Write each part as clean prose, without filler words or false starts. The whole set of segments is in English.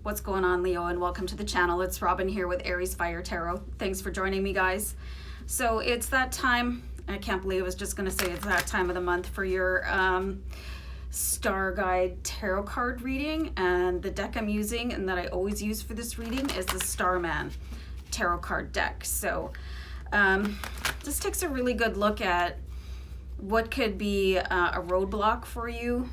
What's going on, Leo, and welcome to the channel. It's Robin here with AriesFireTarot. Thanks for joining me, guys. So it's that time. I can't believe I was just going to say it's that time of the month for your Starguide Tarot card reading. And the deck I'm using and that I always use for this reading is the Starman Tarot card deck. So this takes a really good look at what could be a roadblock for you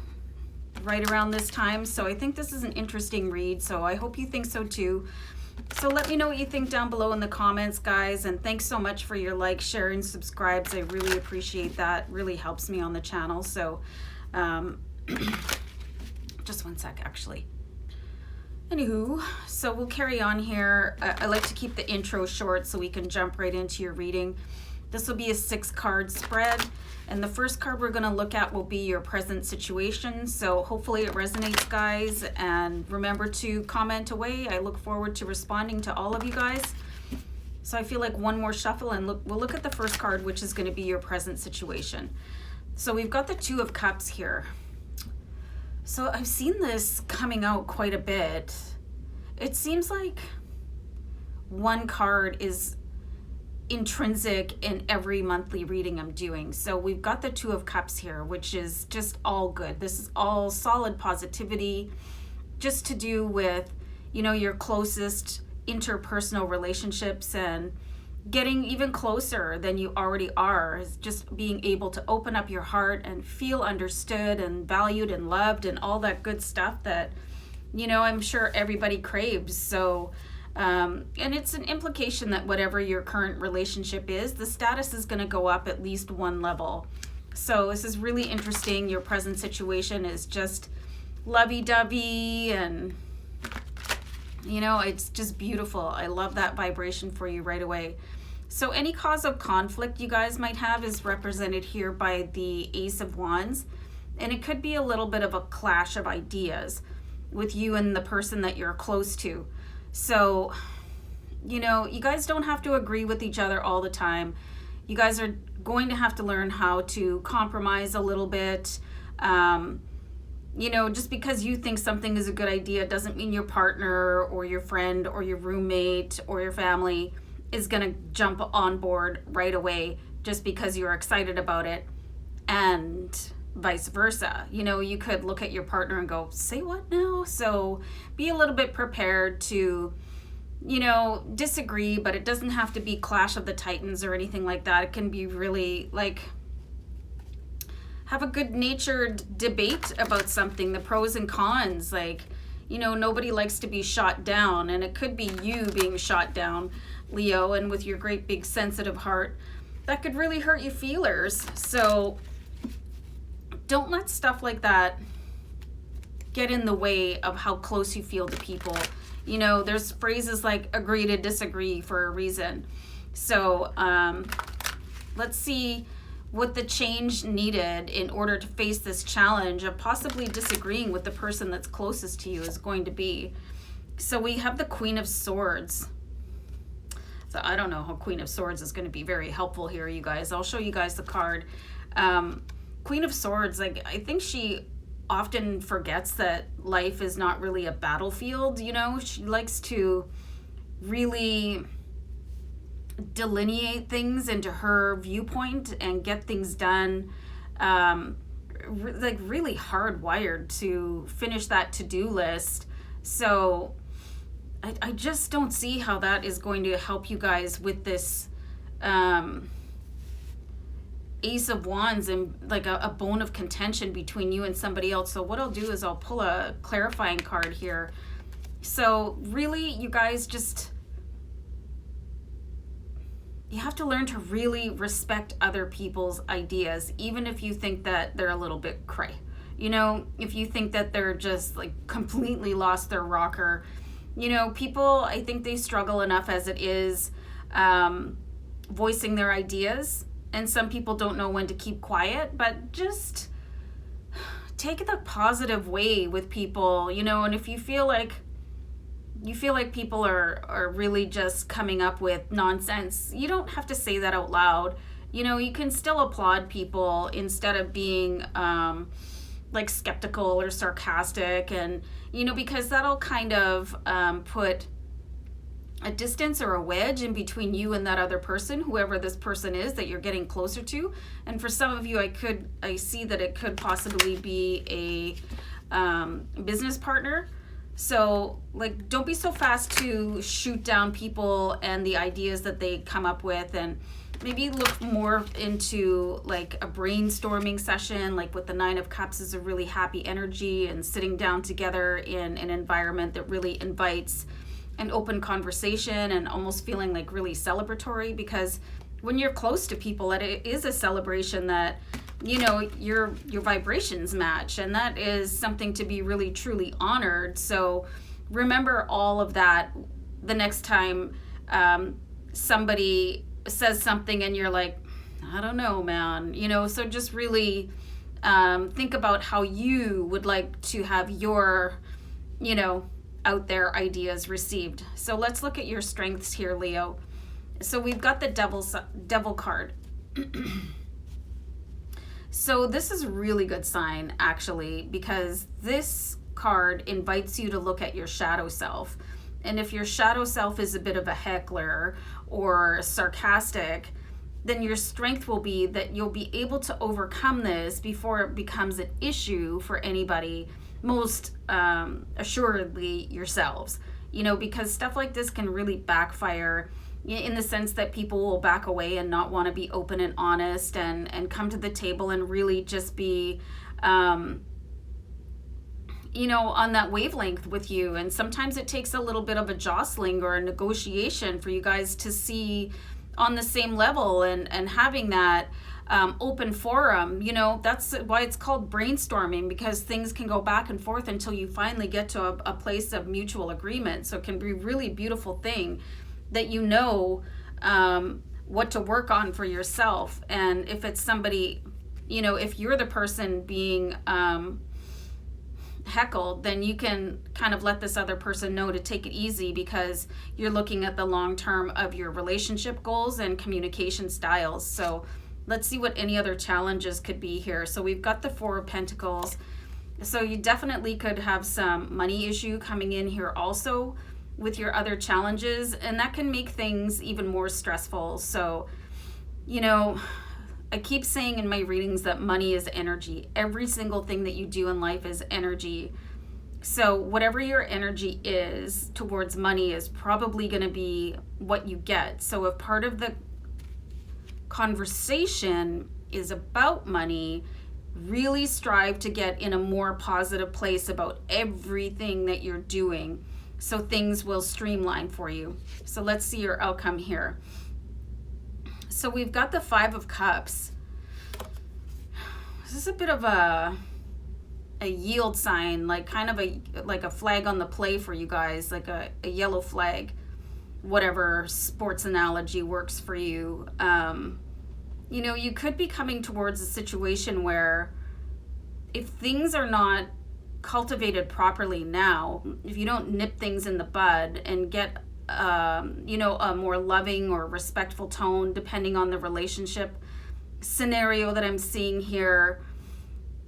right around this time. So I think this is an interesting read, so I hope you think so too. So let me know what you think down below in the comments, guys, and thanks so much for your likes, share, and subscribes. I really appreciate that. It really helps me on the channel. So just one sec, actually. Anywho, so we'll carry on here. I like to keep the intro short so we can jump right into your reading. This will be a 6-card spread, and the first card we're going to look at will be your present situation. So hopefully it resonates, guys, and remember to comment away. I look forward to responding to all of you guys. So I feel like one more shuffle, and we'll look at the first card, which is going to be your present situation. So we've got the 2 of Cups here. So I've seen this coming out quite a bit. It seems like one card is intrinsic in every monthly reading I'm doing. So we've got the 2 of Cups here, which is just all good. This is all solid positivity, just to do with, you know, your closest interpersonal relationships and getting even closer than you already are. Is just being able to open up your heart and feel understood and valued and loved and all that good stuff that, you know, I'm sure everybody craves. So and it's an implication that whatever your current relationship is, the status is going to go up at least one level. So this is really interesting. Your present situation is just lovey-dovey, and you know, it's just beautiful. I love that vibration for you right away. So any cause of conflict you guys might have is represented here by the Ace of Wands, and it could be a little bit of a clash of ideas with you and the person that you're close to. So, you know, you guys don't have to agree with each other all the time. You guys are going to have to learn how to compromise a little bit. You know, just because you think something is a good idea doesn't mean your partner or your friend or your roommate or your family is going to jump on board right away just because you're excited about it, and vice versa. You know, you could look at your partner and go, say what now? So be a little bit prepared to, you know, disagree, but it doesn't have to be Clash of the Titans or anything like that. It can be really like, have a good natured debate about something, the pros and cons. Like, you know, nobody likes to be shot down, and it could be you being shot down, Leo, and with your great big sensitive heart, that could really hurt your feelers. So don't let stuff like that get in the way of how close you feel to people. You know, there's phrases like agree to disagree for a reason. So let's see what the change needed in order to face this challenge of possibly disagreeing with the person that's closest to you is going to be. So we have the Queen of Swords. So I don't know how Queen of Swords is going to be very helpful here, you guys. I'll show you guys the card. Queen of Swords, like, I think she often forgets that life is not really a battlefield, you know? She likes to really delineate things into her viewpoint and get things done, like really hardwired to finish that to-do list. So I just don't see how that is going to help you guys with this Ace of Wands and like a bone of contention between you and somebody else. So what I'll do is I'll pull a clarifying card here. So really, you guys, just, you have to learn to really respect other people's ideas, even if you think that they're a little bit cray. You know, if you think that they're just like completely lost their rocker. You know, people, I think they struggle enough as it is voicing their ideas. And some people don't know when to keep quiet, but just take it the positive way with people, you know. And if you feel like people are really just coming up with nonsense, you don't have to say that out loud. You know, you can still applaud people instead of being like skeptical or sarcastic, and because that'll kind of put a distance or a wedge in between you and that other person, whoever this person is that you're getting closer to. And for some of you, I see that it could possibly be a business partner. So like, don't be so fast to shoot down people and the ideas that they come up with, and maybe look more into like a brainstorming session, like with the 9 of Cups is a really happy energy, and sitting down together in an environment that really invites an open conversation and almost feeling like really celebratory, because when you're close to people, it is a celebration that your vibrations match, and that is something to be really truly honored. So remember all of that the next time somebody says something and you're like, I don't know, man, so just really think about how you would like to have your out there ideas received. So let's look at your strengths here, Leo. So we've got the devil card. So this is a really good sign, actually, because this card invites you to look at your shadow self. And if your shadow self is a bit of a heckler or sarcastic, then your strength will be that you'll be able to overcome this before it becomes an issue for anybody, most assuredly yourselves. Because stuff like this can really backfire, in the sense that people will back away and not want to be open and honest and come to the table and really just be on that wavelength with you. And sometimes it takes a little bit of a jostling or a negotiation for you guys to see on the same level, and having that open forum. That's why it's called brainstorming, because things can go back and forth until you finally get to a place of mutual agreement. So it can be a really beautiful thing that what to work on for yourself. And if it's somebody, if you're the person being heckled, then you can kind of let this other person know to take it easy, because you're looking at the long term of your relationship goals and communication styles. So let's see what any other challenges could be here. So we've got the 4 of Pentacles. So you definitely could have some money issue coming in here also with your other challenges, and that can make things even more stressful. So I keep saying in my readings that money is energy. Every single thing that you do in life is energy. So whatever your energy is towards money is probably going to be what you get. So if part of the conversation is about money, really strive to get in a more positive place about everything that you're doing, so things will streamline for you. So let's see your outcome here. So we've got the 5 of Cups. This is a bit of a yield sign, like kind of like a flag on the play for you guys, like a yellow flag, whatever sports analogy works for you. You could be coming towards a situation where if things are not cultivated properly now, if you don't nip things in the bud and get a more loving or respectful tone, depending on the relationship scenario that I'm seeing here,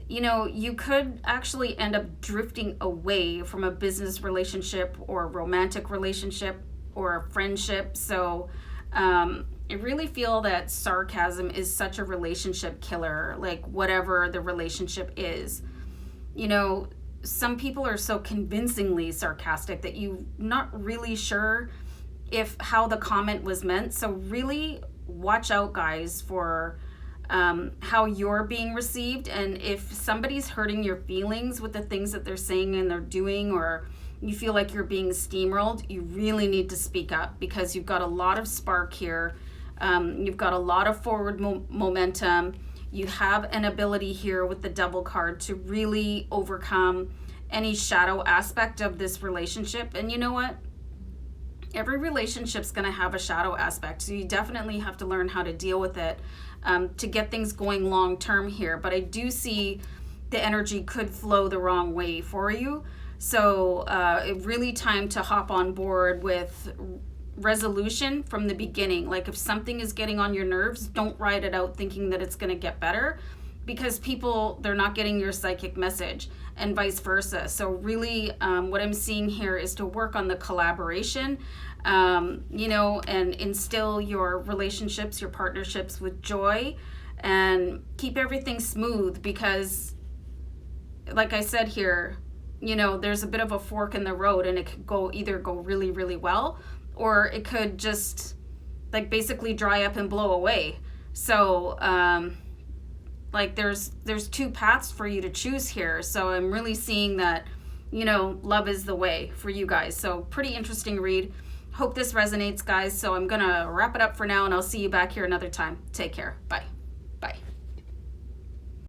you could actually end up drifting away from a business relationship or a romantic relationship or a friendship. So I really feel that sarcasm is such a relationship killer, like whatever the relationship is. Some people are so convincingly sarcastic that you're not really sure how the comment was meant. So really watch out, guys, for how you're being received. And if somebody's hurting your feelings with the things that they're saying and they're doing, or you feel like you're being steamrolled, you really need to speak up, because you've got a lot of spark here. You've got a lot of forward momentum. You have an ability here with the Devil card to really overcome any shadow aspect of this relationship. And you know what? Every relationship's going to have a shadow aspect. So you definitely have to learn how to deal with it to get things going long term here. But I do see the energy could flow the wrong way for you. So it really time to hop on board with resolution from the beginning. Like if something is getting on your nerves, don't ride it out thinking that it's going to get better. because people, they're not getting your psychic message, and vice versa. So really, what I'm seeing here is to work on the collaboration, you know, and instill your relationships, your partnerships with joy, and keep everything smooth, because like I said here, you know, there's a bit of a fork in the road, and it could either go really, really well, or it could just like basically dry up and blow away. So like there's two paths for you to choose here. So I'm really seeing that, you know, love is the way for you guys. So pretty interesting read. Hope this resonates, guys. So I'm gonna wrap it up for now, and I'll see you back here another time. Take care. Bye.